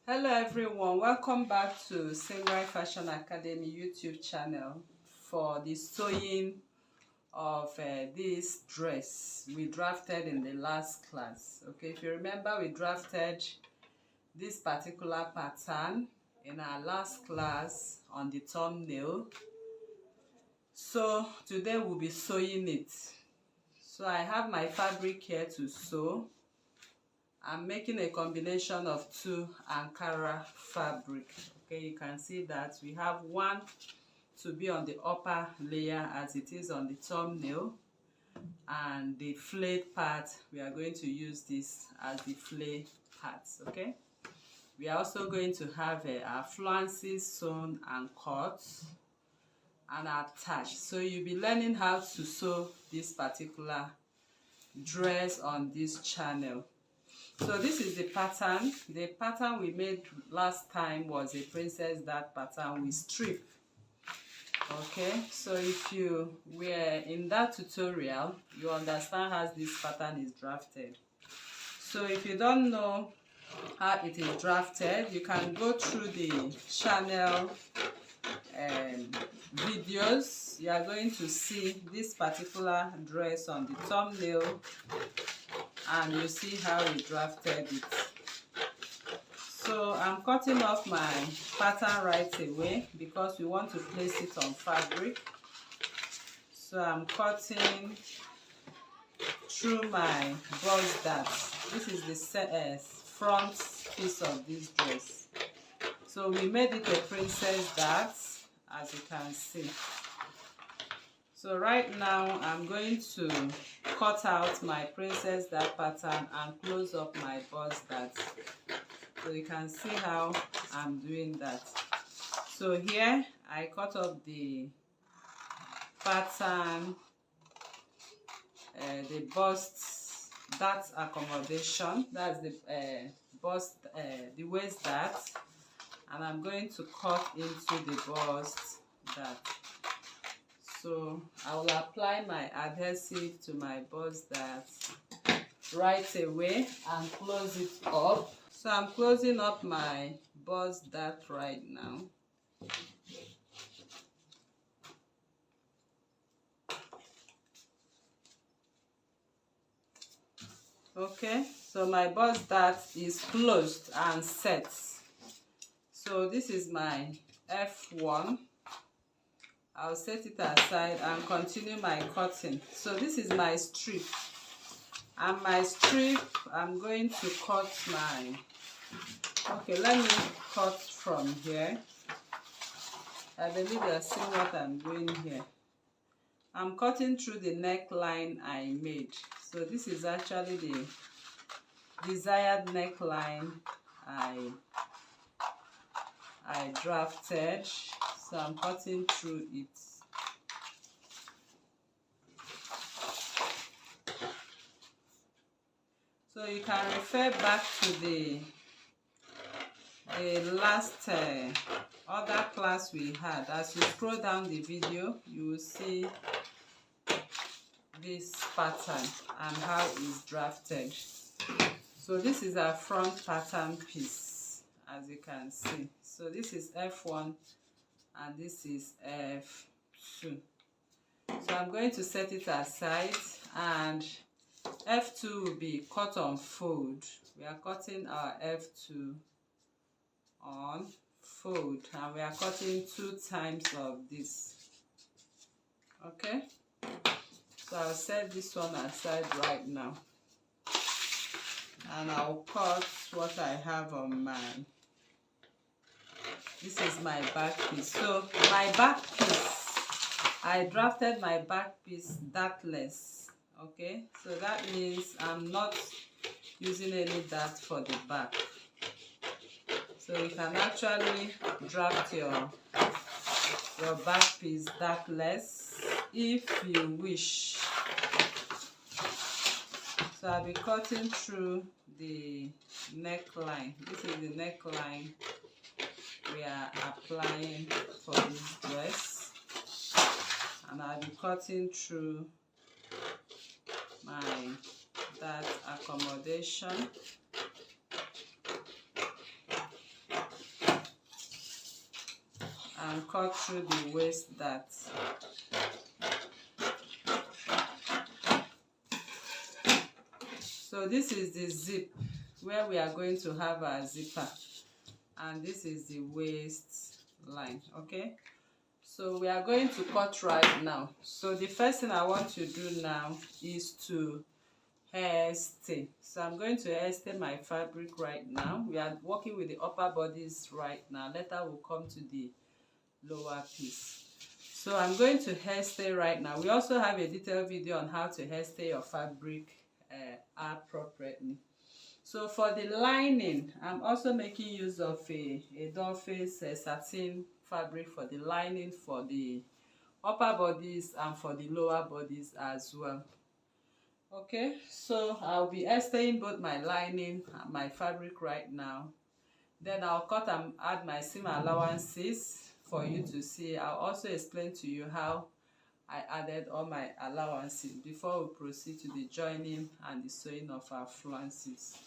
Hello everyone, welcome back to Samurai Fashion Academy YouTube channel for the sewing of this dress we drafted in the last class. Okay, if you remember, we drafted this particular pattern in our last class on the thumbnail. So today we'll be sewing it. So I have my fabric here to sew. I'm making a combination of two Ankara fabric. Okay, you can see that we have one to be on the upper layer as it is on the thumbnail, and the flayed part, we are going to use this as the flay parts. Okay, we are also going to have our flounces sewn and cut and attached. So you'll be learning how to sew this particular dress on this channel. So this is the pattern. The pattern we made last time was a princess dart pattern with strip. Okay, so if you were in that tutorial, you understand how this pattern is drafted. So if you don't know how it is drafted, you can go through the channel videos. You are going to see this particular dress on the thumbnail, and you see how we drafted it. So I'm cutting off my pattern right away because we want to place it on fabric. So I'm cutting through my bust dart. This is the front piece of this dress. So we made it a princess dart, as you can see. So right now I'm going to cut out my princess dart pattern and close up my bust dart. So you can see how I'm doing that. So here I cut up the pattern, the bust dart accommodation. That's the the waist dart, and I'm going to cut into the bust dart. So I will apply my adhesive to my bust dart right away and close it up. So I'm closing up my bust dart right now. Okay, so my bust dart is closed and set. So this is my F1. I'll set it aside and continue my cutting. So this is my strip, and my strip, I'm going to cut my, okay, let me cut from here. I believe you're seeing what I'm doing here. I'm cutting through the neckline I made. So this is actually the desired neckline I drafted. So I'm cutting through it. So you can refer back to the last other class we had. As you scroll down the video, you will see this pattern and how it's drafted. So this is our front pattern piece, as you can see. So this is F1 and this is F2. So I'm going to set it aside, and F2 will be cut on fold. We are cutting our F2 on fold, and we are cutting 2 times of this. Okay, so I'll set this one aside right now, and I'll cut what I have on mine. This is my back piece. So my back piece, I drafted my back piece dartless. Okay, so that means I'm not using any dart for the back. So you can actually draft your back piece dartless if you wish. So I'll be cutting through the neckline. This is the neckline we are applying for this dress, and I'll be cutting through my dart accommodation. and cut through the waist dart. So this is the zip where we are going to have our zipper, and this is the waist line. Okay, so we are going to cut right now. So the first thing I want to do now is to hairstay. So I'm going to hairstay my fabric right now. We are working with the upper bodies right now. Later we'll come to the lower piece. So I'm going to hairstay right now. We also have a detailed video on how to hairstay your fabric appropriately. So for the lining, I'm also making use of a doll face satin fabric for the lining for the upper bodies and for the lower bodies as well. Okay, so I'll be hairstyling both my lining and my fabric right now. Then I'll cut and add my seam allowances for you to see. I'll also explain to you how I added all my allowances before we proceed to the joining and the sewing of our flounces.